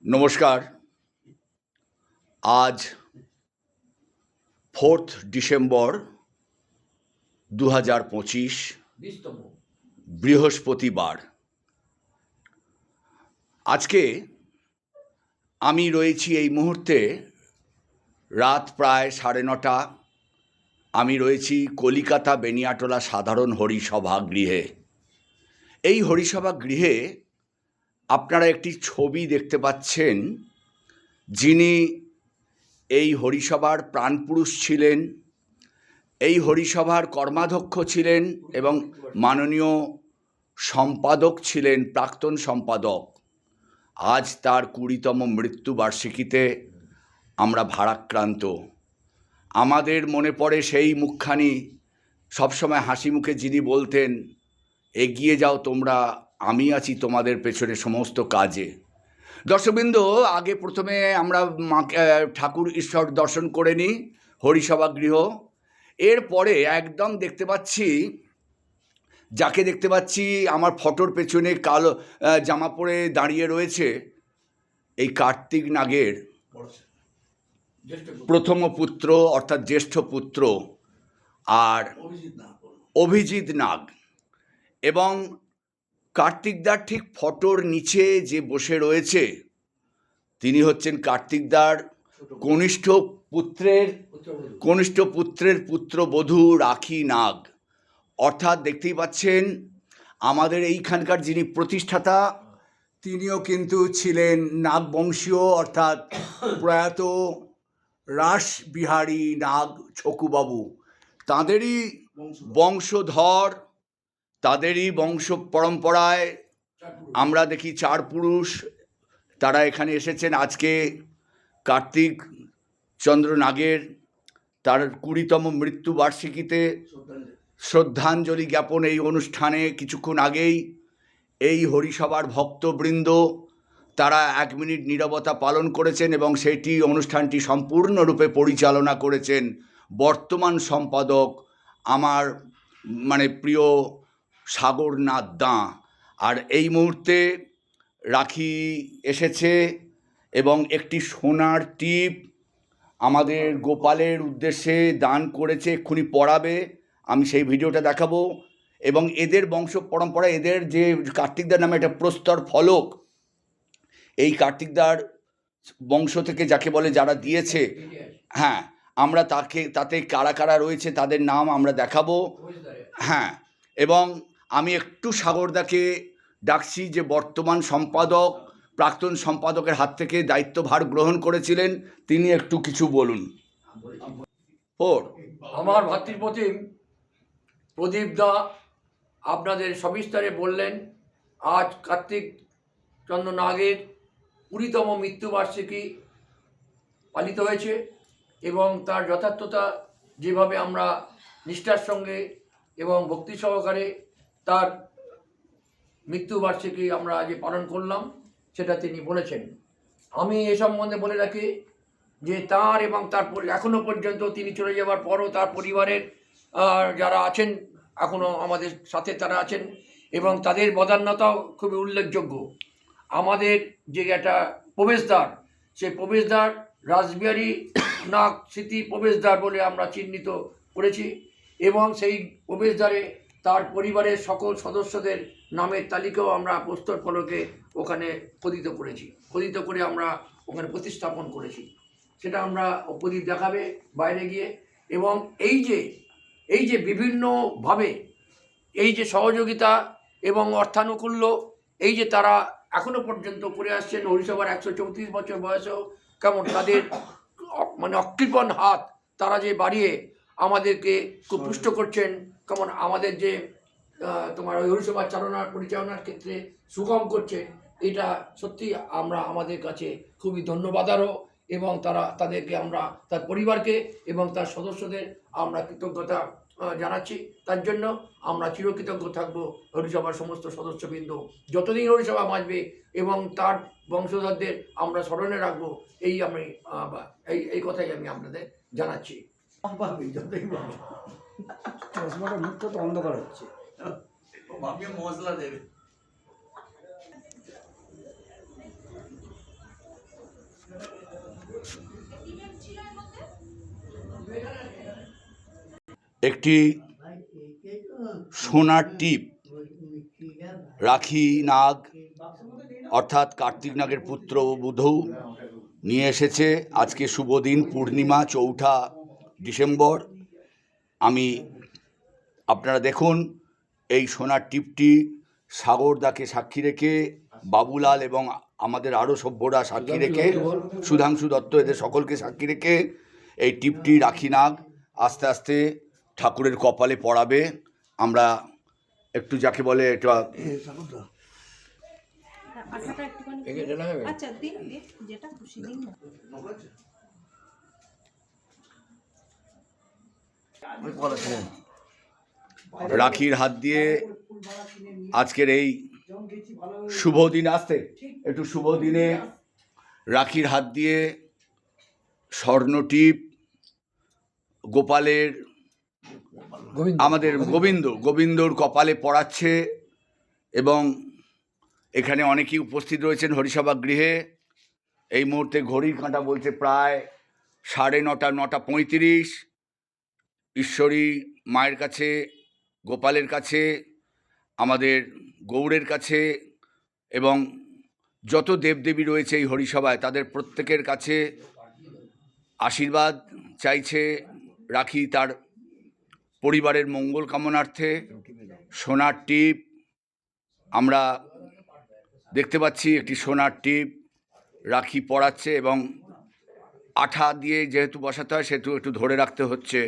नमस्कार। आज 4 ডিসেম্বর 2025 বৃহস্পতিবার। আজকে আমি রয়েছি এই মুহূর্তে রাত প্রায় 9:30। আমি রয়েছি কলিকাতা বেনিয়াটোলা সাধারণ হরিসভা গৃহে। এই হরিসভা গৃহে আপনারা একটি ছবি দেখতে পাচ্ছেন, যিনি এই হরিসভার প্রাণপুরুষ ছিলেন, এই হরিসভার কর্মাধ্যক্ষ ছিলেন এবং মাননীয় সম্পাদক ছিলেন, প্রাক্তন সম্পাদক। আজ তার 20তম মৃত্যুবার্ষিকীতে আমরা ভারাক্রান্ত। আমাদের মনে পড়ে সেই মুখখানি, সবসময় হাসি মুখে যিনি বলতেন, এগিয়ে যাও তোমরা, আমি আছি তোমাদের পেছনে সমস্ত কাজে। দর্শকবৃন্দ, আগে প্রথমে আমরা ঠাকুর ঈশ্বর দর্শন করে নিই, হরিসভা গৃহ। এরপরে একদম দেখতে পাচ্ছি, যাকে দেখতে পাচ্ছি আমার ফটোর পেছনে কালো জামা পরে দাঁড়িয়ে রয়েছে, এই কার্তিক নাগের প্রথম পুত্র, অর্থাৎ জ্যেষ্ঠ পুত্র, আর অভিজিৎ নাগ। এবং কার্তিকদার ঠিক ফটোর নিচে যে বসে রয়েছে, তিনি হচ্ছেন কার্তিকদার কনিষ্ঠ পুত্রের পুত্রবধূ রাখি নাগ। অর্থাৎ দেখতেই পাচ্ছেন আমাদের এইখানকার যিনি প্রতিষ্ঠাতা, তিনিও কিন্তু ছিলেন নাগবংশীয়, অর্থাৎ প্রয়াত রাসবিহারী নাগ ছকুবাবু। তাঁদেরই বংশধর, তাদেরই বংশ পরম্পরায় আমরা দেখি 4 পুরুষ তারা এখানে এসেছেন। আজকে কার্তিক চন্দ্র নাগের তার 20তম মৃত্যুবার্ষিকীতে শ্রদ্ধাঞ্জলি জ্ঞাপন এই অনুষ্ঠানে কিছুক্ষণ আগেই এই হরিসভার ভক্তবৃন্দ তারা 1 মিনিট নীরবতা পালন করেছেন এবং সেটি অনুষ্ঠানটি সম্পূর্ণরূপে পরিচালনা করেছেন বর্তমান সম্পাদক আমার প্রিয় সাগরনাথ দাঁ। আর এই মুহূর্তে রাখি এসেছে এবং একটি সোনার টিপ আমাদের গোপালের উদ্দেশ্যে দান করেছে, এক্ষুনি পড়াবে, আমি সেই ভিডিওটা দেখাবো। এবং এদের বংশ পরম্পরা, এদের যে কার্তিকদার নামে একটা প্রস্তর ফলক, এই কার্তিকদার বংশ থেকে যাকে বলে যারা দিয়েছে, হ্যাঁ, আমরা তাতে কারা কারা রয়েছে তাদের নাম আমরা দেখাবো। হ্যাঁ, এবং আমি একটু সাগরদাকে ডাকছি, যে বর্তমান সম্পাদক প্রাক্তন সম্পাদকের হাত থেকে দায়িত্বভার গ্রহণ করেছিলেন, তিনি একটু কিছু বলুন। আমার ভাতৃপ্রতিম প্রদীপ দা আপনাদের সবিস্তারে বললেন। আজ কার্তিক চন্দ্র নাগের 20তম মৃত্যুবার্ষিকী পালিত হয়েছে এবং তার যথার্থতা যেভাবে আমরা নিষ্ঠার সঙ্গে এবং ভক্তি সহকারে তার মৃত্যুবার্ষিকী আমরা আজ পালন করলাম, সেটা তিনি বলেছেন। আমি এ সম্বন্ধে বলে রাখি যে তার এবং তার এখনও পর্যন্ত তিনি চলে যাওয়ার পরও তার পরিবারের যারা আছেন এখনও আমাদের সাথে তারা আছেন এবং তাদের বদান্যতাও খুবই উল্লেখযোগ্য। আমাদের যে একটা প্রবেশদ্বার, সেই প্রবেশদ্বার রাসবিহারী নাগ স্মৃতি প্রবেশদ্বার বলে আমরা চিহ্নিত করেছি এবং সেই প্রবেশদ্বারে তার পরিবারের সকল সদস্যদের নামের তালিকাও আমরা প্রস্তর ফলকে ওখানে খোদিত করে আমরা ওখানে প্রতিস্থাপন করেছি। সেটা আমরা প্রদীপ দেখাবে বাইরে গিয়ে। এবং এই যে বিভিন্নভাবে এই যে সহযোগিতা এবং অর্থানুকূল্য এই যে তারা এখনও পর্যন্ত করে আসছেন, হরিসভার 134 বছর বয়সেও কেমন তাদের অকৃপণ হাত তারা যে বাড়িয়ে আমাদেরকে খুব পুষ্ট করছেন, কেমন আমাদের যে তোমার ওই হরিসভা পরিচালনার ক্ষেত্রে সুগম করছে, এটা সত্যি আমরা আমাদের কাছে খুবই ধন্যবাদারও। এবং তাদেরকে আমরা তার পরিবারকে এবং তার সদস্যদের আমরা কৃতজ্ঞতা জানাচ্ছি। তার জন্য আমরা চিরকৃতজ্ঞ থাকব হরিসভার সমস্ত সদস্যবৃন্দ যতদিন হরিসভা বাঁচবে এবং তার বংশধরদের আমরা স্মরণে রাখবো। এই কথাই আমি আপনাদের জানাচ্ছি। মুখটা তো অন্ধকার হচ্ছে, মশলা দেবে। একটি সোনার টিপ রাখি নাগ অর্থাৎ কার্তিক নাগের পুত্র বধূ নিয়ে এসেছে। আজকে শুভ দিন, পূর্ণিমা, 4ঠা ডিসেম্বর। আপনারা দেখুন, এই সোনার টিপটি সাগরদাকে সাক্ষী রেখে, বাবুলাল এবং আমাদের আরও সভ্যরা সাক্ষী রেখে, সুধাংশু দত্ত, এদের সকলকে সাক্ষী রেখে এই টিপটি রাখি নাগ আস্তে আস্তে ঠাকুরের কপালে পড়াবে। আমরা একটু যাকে বলে এটা আঠাটা একটুখানি এটা লাগাবে? আচ্ছা দিন দিন যেটা খুশি দিন না। রাখির হাত দিয়ে আজকের এই শুভ দিন আসতে একটু শুভ দিনে রাখির হাত দিয়ে স্বর্ণটিপ গোপালের আমাদের গোবিন্দর কপালে পড়াচ্ছে। এবং এখানে অনেকেই উপস্থিত রয়েছেন হরিসভা গৃহে। এই মুহূর্তে ঘড়ির কাঁটা বলছে প্রায় 9:30, 9:35। ঈশ্বরী মায়ের কাছে, গোপালের কাছে, আমাদের গৌড়ের কাছে এবং যত দেবদেবী রয়েছে এই হরিসভায় তাদের প্রত্যেকের কাছে আশীর্বাদ চাইছে রাখি তার পরিবারের মঙ্গল কামনার্থে। সোনার টিপ আমরা দেখতে পাচ্ছি, একটি সোনার টিপ রাখি পরাচ্ছে এবং আঠা দিয়ে যেহেতু বসাতে হয় সেহেতু একটু ধরে রাখতে হচ্ছে।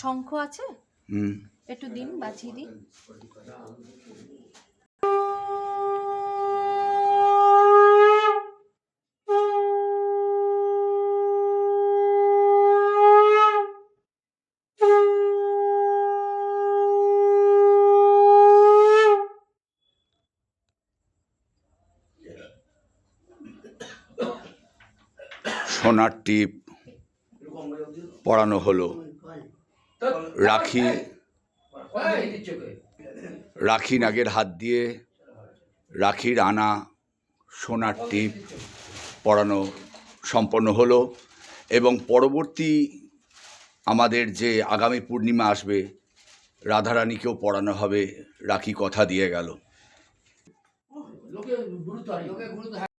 শঙ্খ আছে হুম, একটু দিন বাঁচিয়ে দিন। সোনার টিপ পরানো হলো। রাখি নাগের হাত দিয়ে রাখির আনা সোনার টিপ পরানো সম্পন্ন হলো। এবং পরবর্তী আমাদের যে আগামী পূর্ণিমা আসবে, রাধারানীকেও পরানো হবে, রাখি কথা দিয়ে গেল।